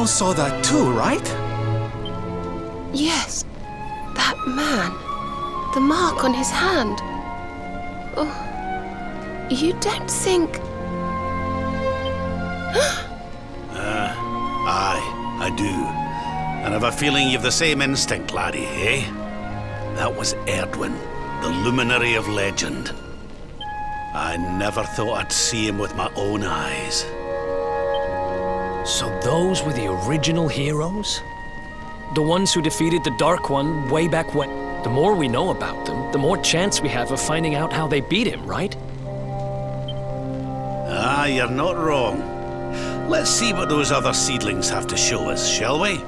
all saw that too, right? Yes, that man. The mark on his hand. Oh, you don't think... Aye, I do. And I've a feeling you've the same instinct, laddie, eh? That was Erdwin, the luminary of legend. I never thought I'd see him with my own eyes. So those were the original heroes? The ones who defeated the Dark One way back when? The more we know about them, the more chance we have of finding out how they beat him, right? Ah, you're not wrong. Let's see what those other seedlings have to show us, shall we?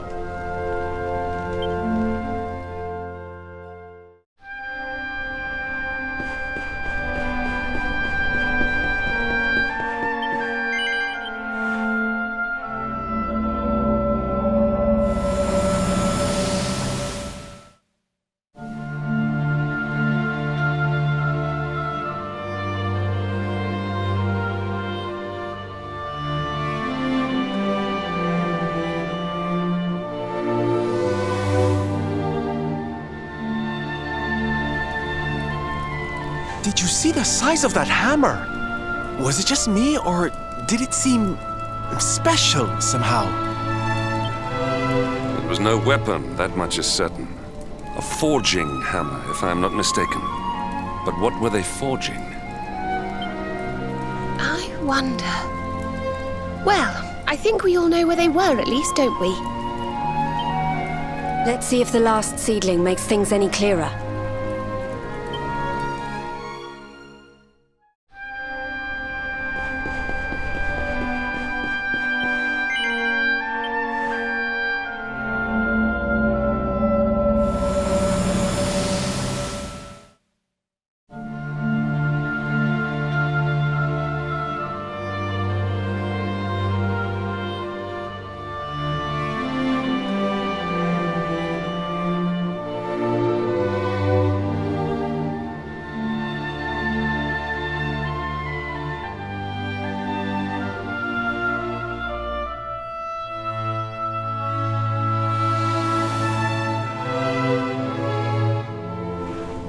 Did you see the size of that hammer? Was it just me, or did it seem special somehow? It was no weapon, that much is certain. A forging hammer, if I am not mistaken. But what were they forging? I wonder... Well, I think we all know where they were at least, don't we? Let's see if the last seedling makes things any clearer.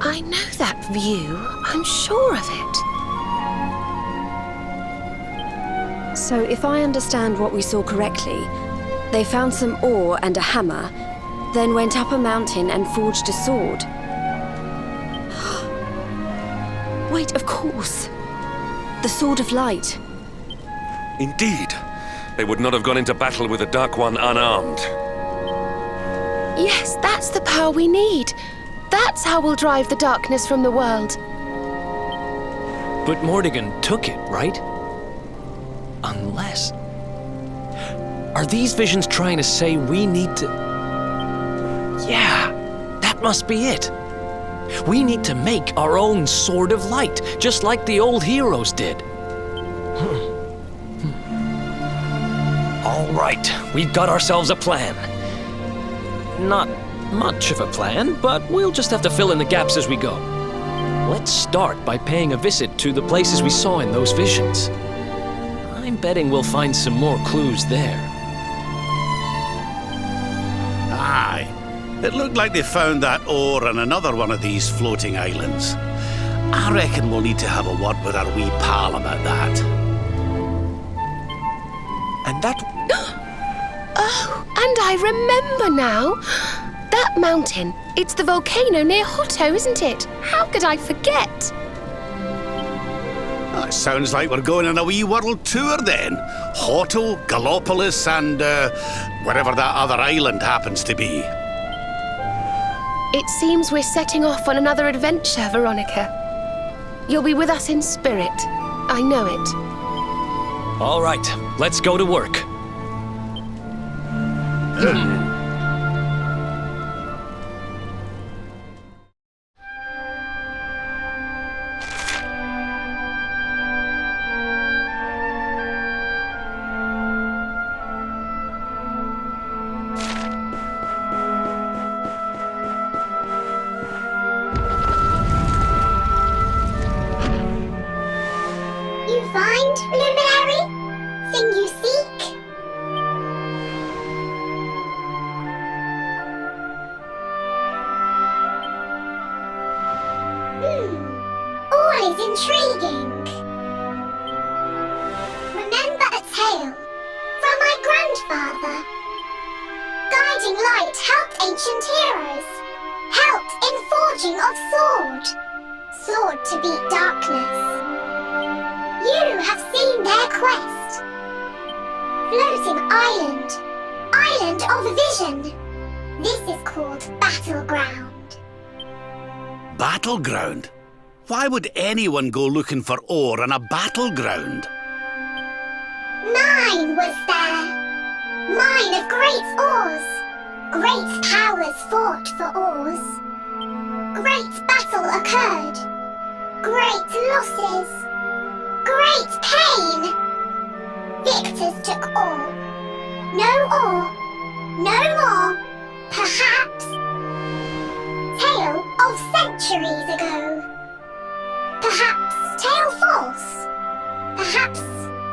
I know that view. I'm sure of it. So if I understand what we saw correctly, they found some ore and a hammer, then went up a mountain and forged a sword. Wait, of course. The Sword of Light. Indeed. They would not have gone into battle with the Dark One unarmed. Yes, that's the power we need. That's how we'll drive the darkness from the world. But Mordegon took it, right? Unless... Are these visions trying to say we need to... Yeah, that must be it. We need to make our own Sword of Light, just like the old heroes did. All right, we've got ourselves a plan. Not much of a plan, but we'll just have to fill in the gaps as we go. Let's start by paying a visit to the places we saw in those visions. I'm betting we'll find some more clues there. Aye. It looked like they found that ore on another one of these floating islands. I reckon we'll need to have a word with our wee pal about that. And that... Oh, and I remember now. That mountain, it's the volcano near Hotto, isn't it? How could I forget? It sounds like we're going on a wee world tour then. Hotto, Gallopolis, and wherever that other island happens to be. It seems we're setting off on another adventure, Veronica. You'll be with us in spirit. I know it. All right, let's go to work. You find, Luminary? Thing you seek? intriguing. Remember a tale from my grandfather. Guiding light helped ancient heroes. Helped in forging of sword. Sword to beat darkness. You have seen their quest. Floating island. Island of vision. This is called Battleground. Battleground? Why would anyone go looking for ore on a battleground? Mine was there. Mine of great ores. Great powers fought for ores. Great battle occurred. Great losses. Great pain. Victors took ore. No ore. No more. Perhaps. Tale of centuries ago. Perhaps tale false. Perhaps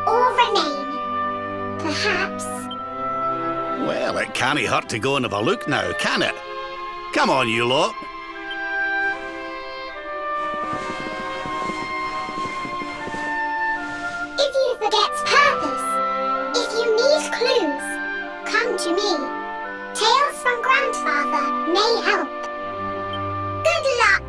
or remain. Perhaps. Well, it can't hurt to go and have a look now, can it? Come on, you lot. If you forget purpose, if you need clues, come to me. Tales from Grandfather may help. Good luck!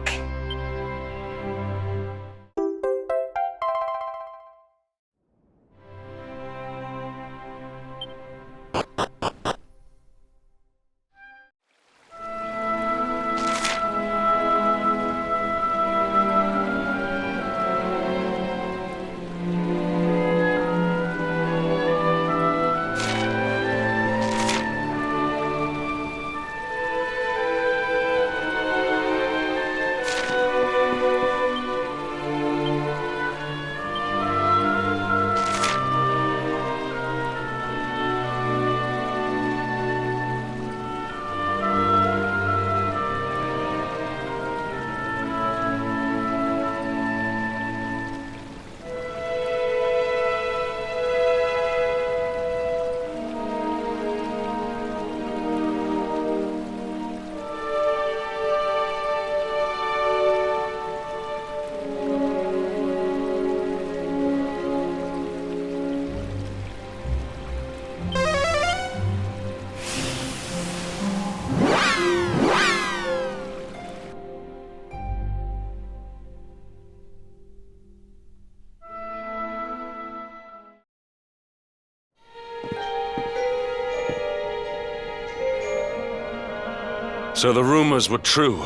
So the rumors were true.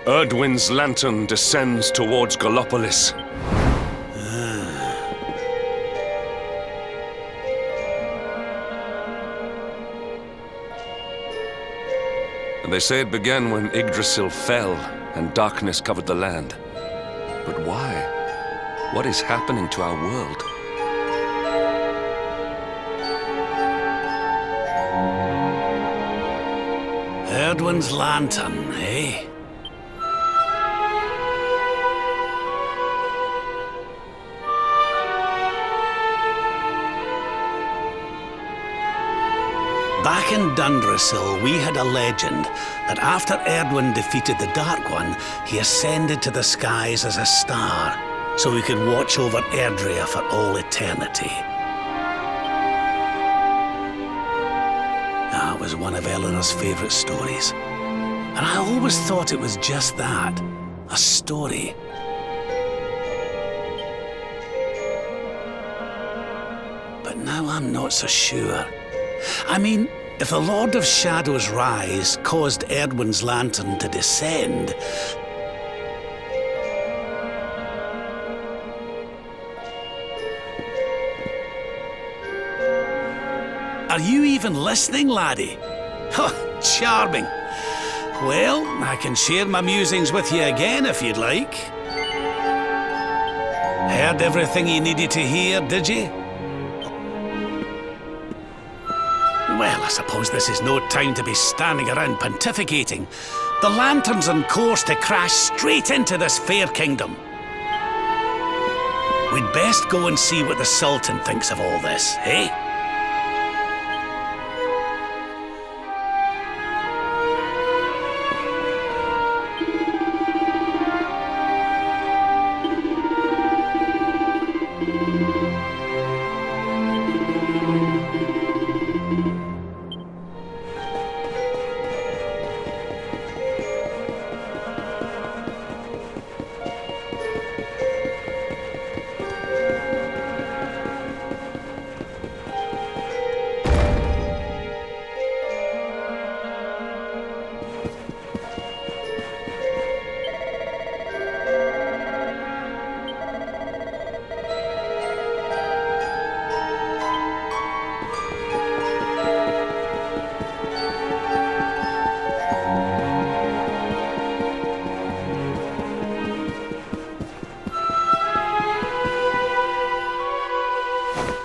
Erdwin's lantern descends towards Gallopolis. And they say it began when Yggdrasil fell and darkness covered the land. But why? What is happening to our world? Erdwin's lantern, eh? Back in Dundrasil, we had a legend that after Erdwin defeated the Dark One, he ascended to the skies as a star, so he could watch over Erdrea for all eternity. That was one of Eleanor's favourite stories. And I always thought it was just that, a story. But now I'm not so sure. I mean, if the Lord of Shadow's rise caused Erdwin's lantern to descend, are you even listening, laddie? Oh, charming. Well, I can share my musings with you again if you'd like. Heard everything you needed to hear, did you? Well, I suppose this is no time to be standing around pontificating. The lantern's on course to crash straight into this fair kingdom. We'd best go and see what the Sultan thinks of all this, eh?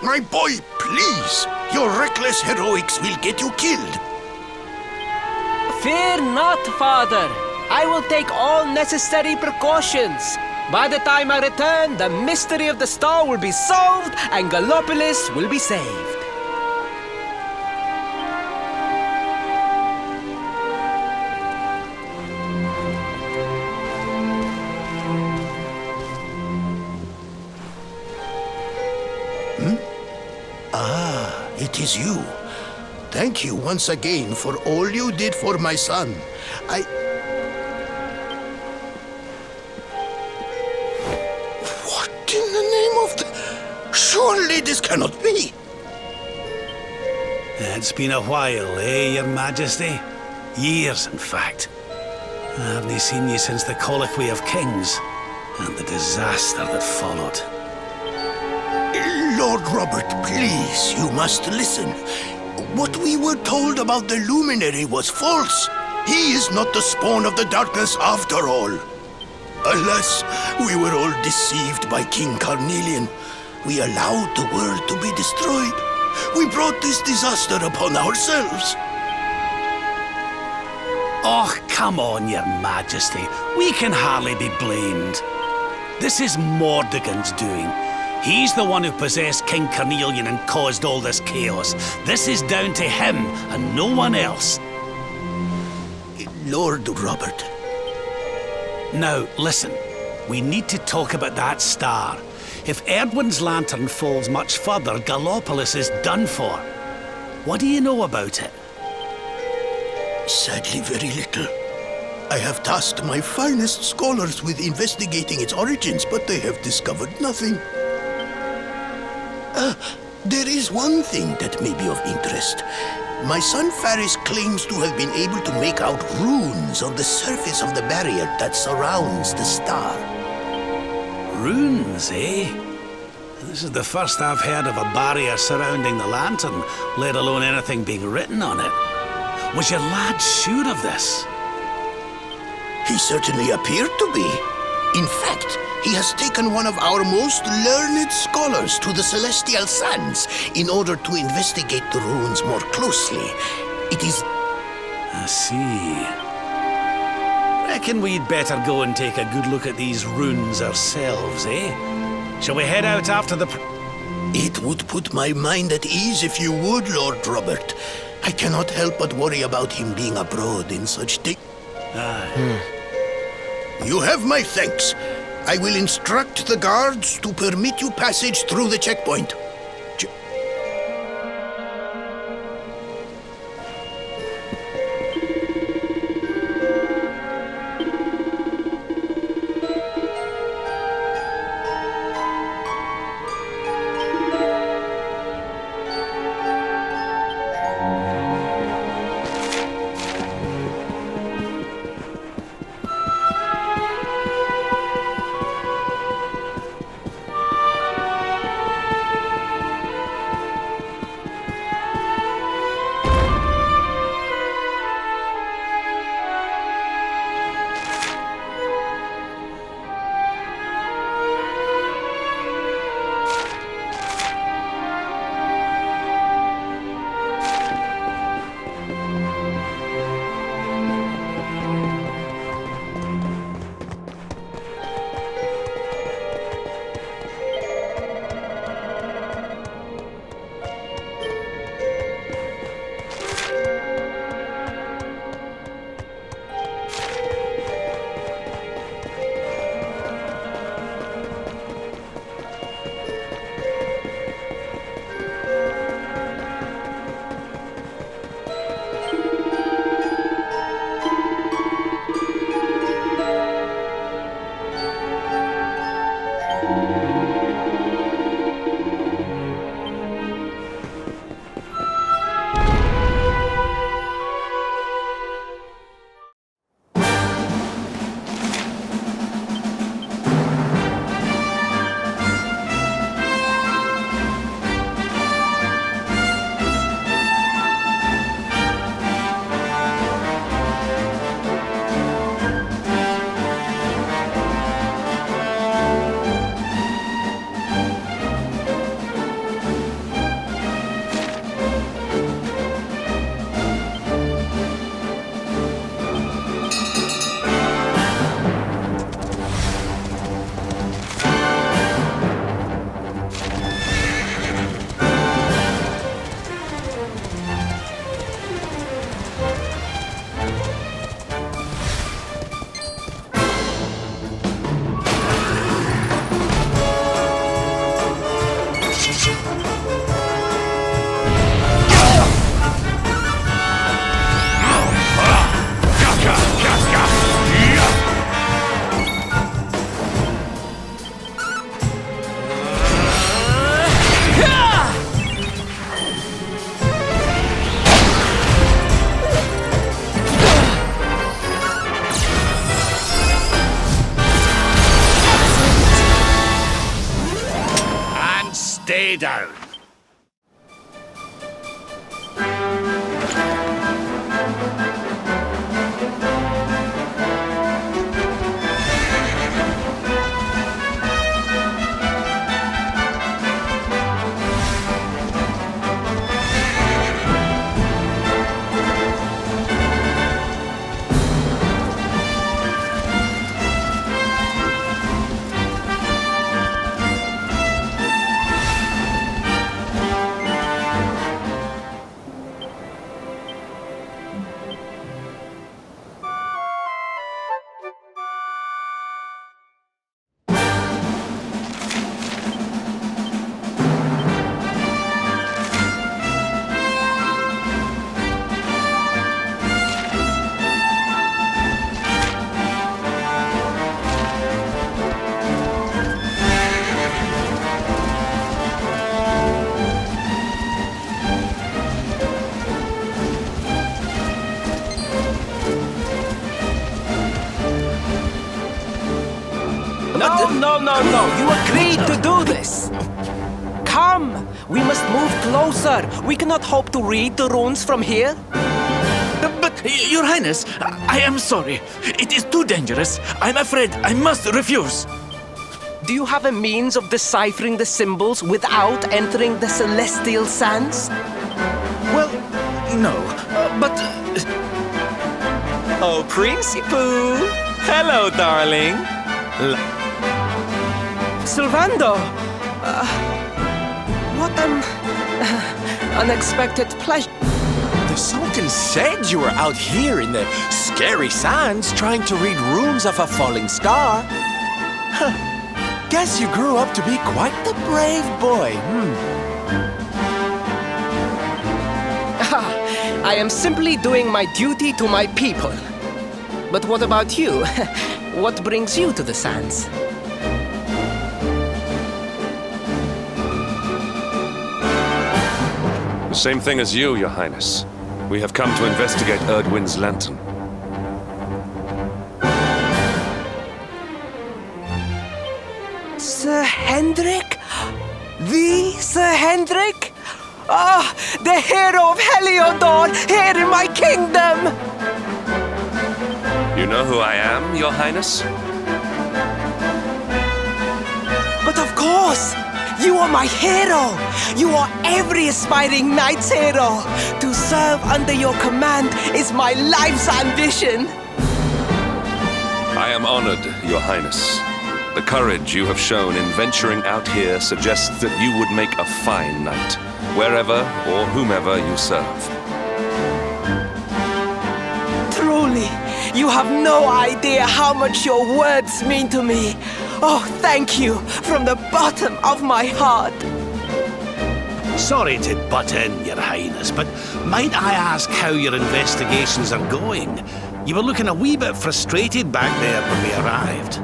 my boy, please! Your reckless heroics will get you killed. Fear not, Father. I will take all necessary precautions. By the time I return, the mystery of the star will be solved and Gallopolis will be saved. It is you. Thank you once again for all you did for my son. What in the name of the... Surely this cannot be. It's been a while, eh, Your Majesty? Years, in fact. I haven't seen you since the Colloquy of Kings and the disaster that followed. Lord Robert, please, you must listen. What we were told about the luminary was false. He is not the spawn of the darkness after all. Alas, we were all deceived by King Carnelian. We allowed the world to be destroyed. We brought this disaster upon ourselves. Oh, come on, Your Majesty. We can hardly be blamed. This is Mordegon's doing. He's the one who possessed King Carnelian and caused all this chaos. This is down to him and no one else. Lord Robert. Now, listen. We need to talk about that star. If Erdwin's lantern falls much further, Gallopolis is done for. What do you know about it? Sadly, very little. I have tasked my finest scholars with investigating its origins, but they have discovered nothing. There is one thing that may be of interest. My son Faris claims to have been able to make out runes on the surface of the barrier that surrounds the star. Runes, eh? This is the first I've heard of a barrier surrounding the lantern, let alone anything being written on it. Was your lad sure of this? He certainly appeared to be. In fact, he has taken one of our most learned scholars to the Celestial Sands in order to investigate the runes more closely. It is... I see. Reckon we'd better go and take a good look at these runes ourselves, eh? Shall we head out after the... It would put my mind at ease if you would, Lord Robert. I cannot help but worry about him being abroad in such days. You have my thanks. I will instruct the guards to permit you passage through the checkpoint. Stay down. No. You agreed to do this. Come. We must move closer. We cannot hope to read the runes from here. But, Your Highness, I am sorry. It is too dangerous. I'm afraid I must refuse. Do you have a means of deciphering the symbols without entering the celestial sands? Well, no, but... Oh, Principal! Hello, darling! Sylvando! What an unexpected pleasure. The Sultan said you were out here in the scary sands trying to read runes of a falling star. Huh. Guess you grew up to be quite the brave boy, I am simply doing my duty to my people. But what about you? What brings you to the sands? The same thing as you, Your Highness. We have come to investigate Erdwin's lantern. Sir Hendrik? The Sir Hendrik? Ah, the hero of Heliodor, here in my kingdom! You know who I am, Your Highness? But of course! You are my hero! You are every aspiring knight's hero! To serve under your command is my life's ambition! I am honored, Your Highness. The courage you have shown in venturing out here suggests that you would make a fine knight, wherever or whomever you serve. Truly, you have no idea how much your words mean to me. Oh, thank you from the bottom of my heart. Sorry to butt in, Your Highness, but might I ask how your investigations are going? You were looking a wee bit frustrated back there when we arrived.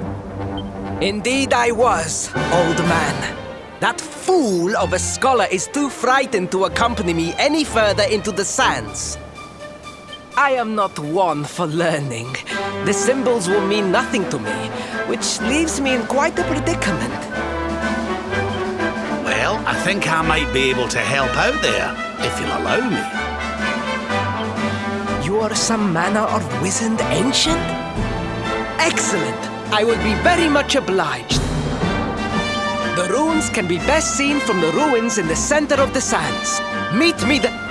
Indeed I was, old man. That fool of a scholar is too frightened to accompany me any further into the sands. I am not one for learning. The symbols will mean nothing to me, which leaves me in quite a predicament. Well, I think I might be able to help out there, if you'll allow me. You are some manner of wizened ancient? Excellent! I will be very much obliged. The runes can be best seen from the ruins in the center of the sands. Meet me there.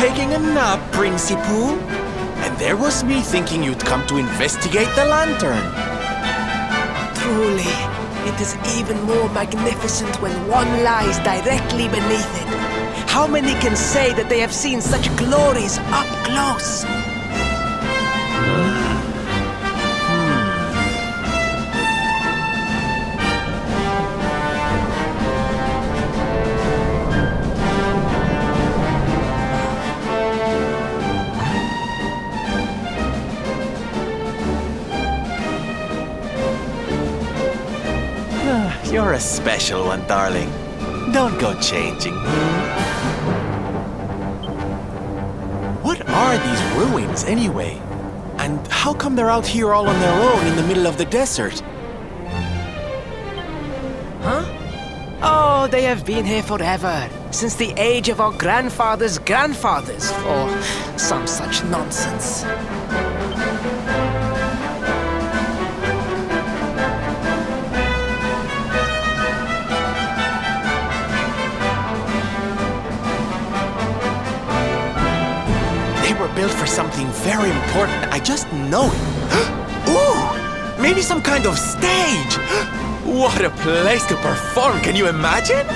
taking a nap, Princey Pooh. And there was me thinking you'd come to investigate the lantern. Truly, it is even more magnificent when one lies directly beneath it. How many can say that they have seen such glories up close? You're a special one, darling. Don't go changing. What are these ruins, anyway? And how come they're out here all on their own in the middle of the desert? Huh? Oh, they have been here forever. Since the age of our grandfathers' grandfathers, or some such nonsense. Built for something very important. I just know it. Ooh! Maybe some kind of stage! What a place to perform! Can you imagine?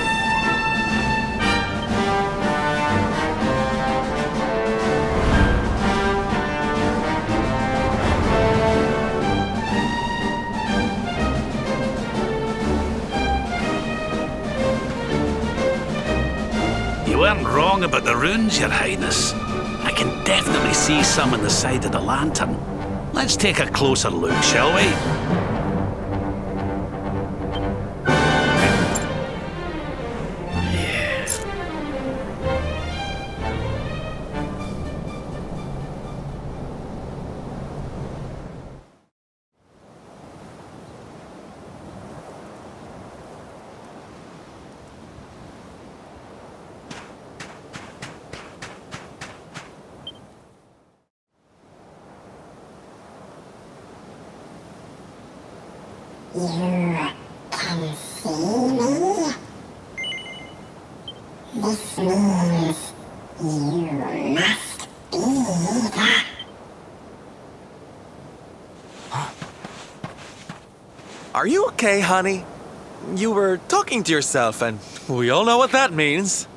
You weren't wrong about the runes, Your Highness. I can definitely see some on the side of the lantern. Let's take a closer look, shall we? You can see me? This means you must be the... Are you okay, honey? You were talking to yourself, and we all know what that means.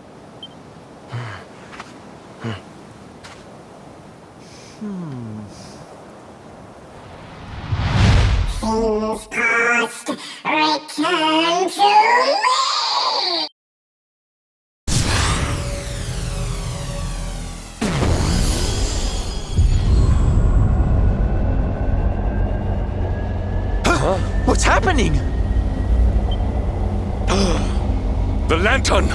Things past, return to me! What's happening? The lantern!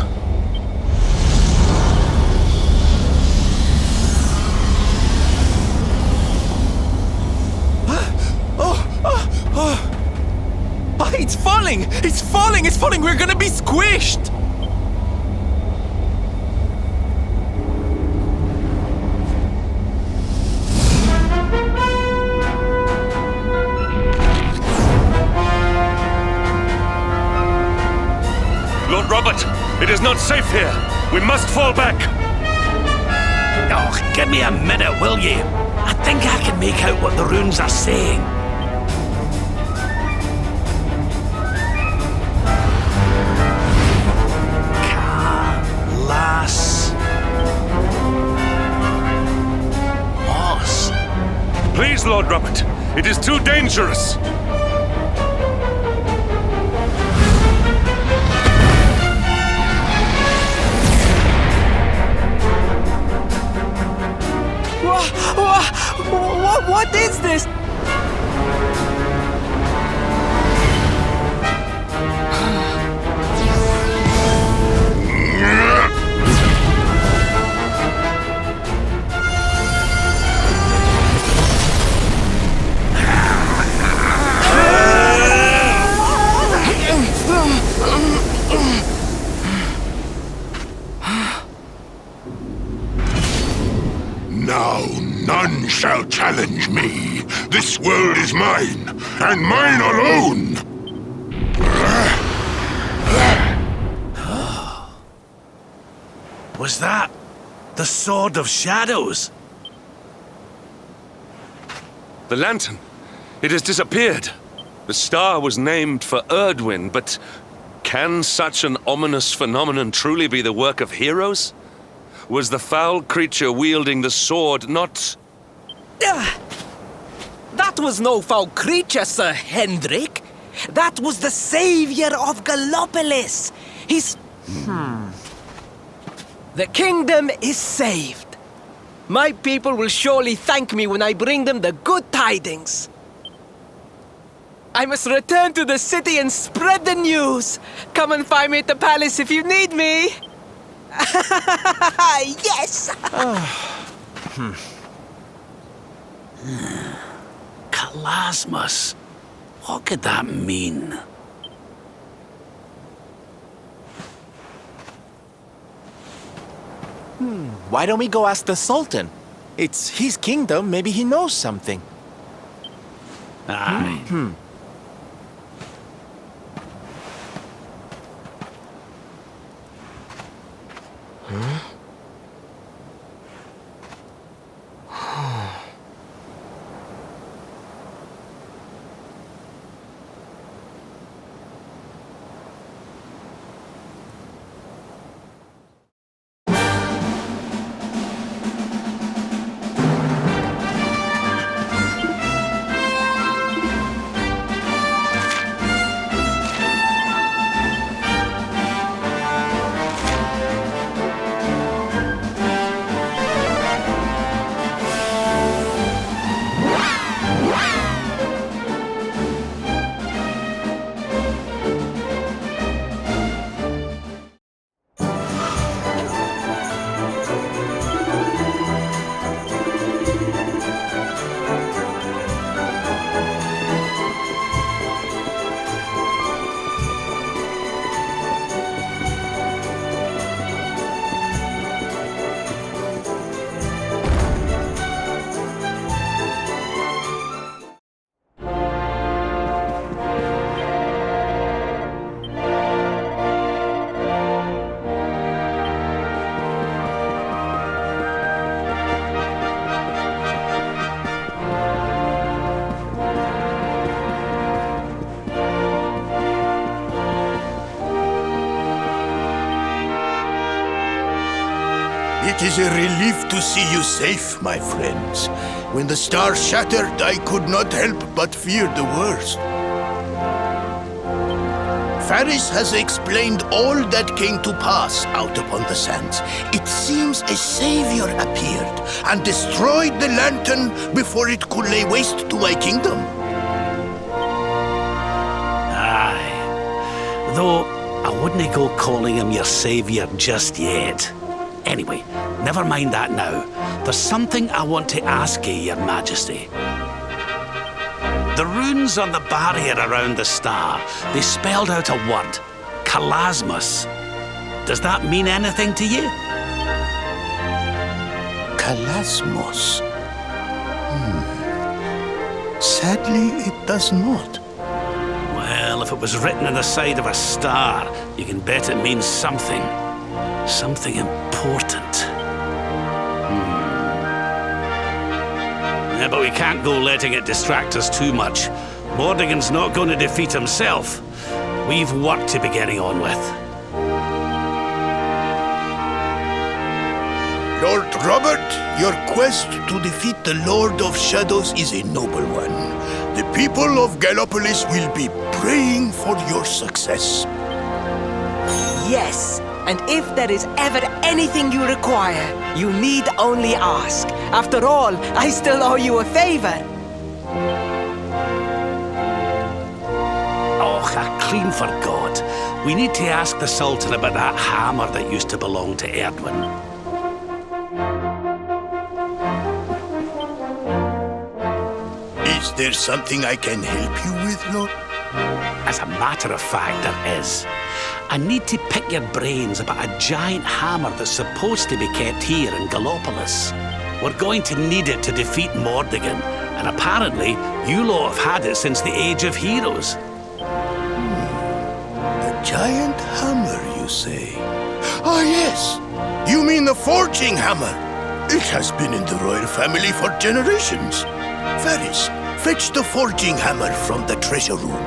It's falling! It's falling! It's falling! We're gonna be squished! Lord Robert, it is not safe here. We must fall back. Oh, give me a minute, will you? I think I can make out what the runes are saying. Please, Lord Robert, it is too dangerous. What is this? Now none shall challenge me. This world is mine, and mine alone! Was that The Sword of Shadows. The lantern. It has disappeared. The star was named for Erdwin, but can such an ominous phenomenon truly be the work of heroes? Was the foul creature wielding the sword not... That was no foul creature, Sir Hendrik. That was the savior of Gallopolis. He's... The kingdom is saved. My people will surely thank me when I bring them the good tidings. I must return to the city and spread the news. Come and find me at the palace if you need me. Yes! Kalasmus. What could that mean? Why don't we go ask the Sultan? It's his kingdom, maybe he knows something. Aye. It is a relief to see you safe, my friends. When the star shattered, I could not help but fear the worst. Faris has explained all that came to pass out upon the sands. It seems a savior appeared and destroyed the lantern before it could lay waste to my kingdom. Aye. Though, I wouldn't go calling him your savior just yet. Anyway, never mind that now. There's something I want to ask you, Your Majesty. The runes on the barrier around the star, they spelled out a word, Kalasmus. Does that mean anything to you? Kalasmos. Sadly, it does not. Well, if it was written on the side of a star, you can bet it means something. Something important. Yeah, but we can't go letting it distract us too much. Mordigan's not going to defeat himself. We've work to be getting on with. Lord Robert, your quest to defeat the Lord of Shadows is a noble one. The people of Gallopolis will be praying for your success. Yes, and if there is ever anything you require, you need only ask. After all, I still owe you a favor. Oh, I clean forgot. We need to ask the Sultan about that hammer that used to belong to Erdwin. Is there something I can help you with, Lord? As a matter of fact, there is. I need to pick your brains about a giant hammer that's supposed to be kept here in Gallopolis. We're going to need it to defeat Mordigan, and apparently you lot have had it since the Age of Heroes. A giant hammer, you say? Ah, yes. You mean the forging hammer? It has been in the royal family for generations. Varys, fetch the forging hammer from the treasure room.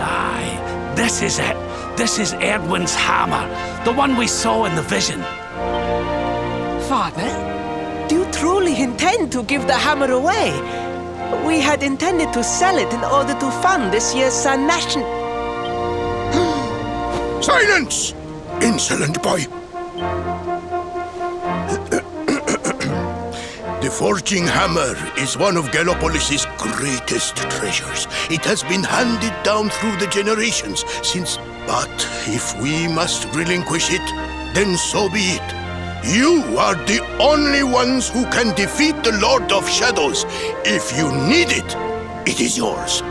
Aye, this is it. This is Edwin's hammer, the one we saw in the vision. Father, do you truly intend to give the hammer away? We had intended to sell it in order to fund this year's Sun Nation. Silence! Insolent boy! The forging hammer is one of Gallopolis' greatest treasures. It has been handed down through the generations since... But if we must relinquish it, then so be it. You are the only ones who can defeat the Lord of Shadows. If you need it, it is yours.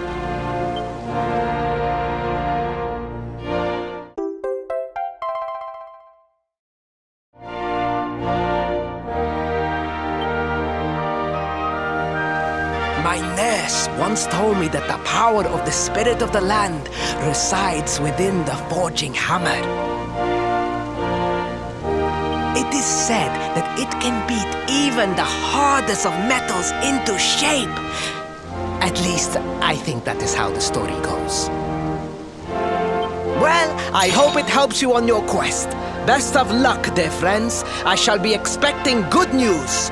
My nurse once told me that the power of the spirit of the land resides within the forging hammer. It is said that it can beat even the hardest of metals into shape. At least, I think that is how the story goes. Well, I hope it helps you on your quest. Best of luck, dear friends. I shall be expecting good news.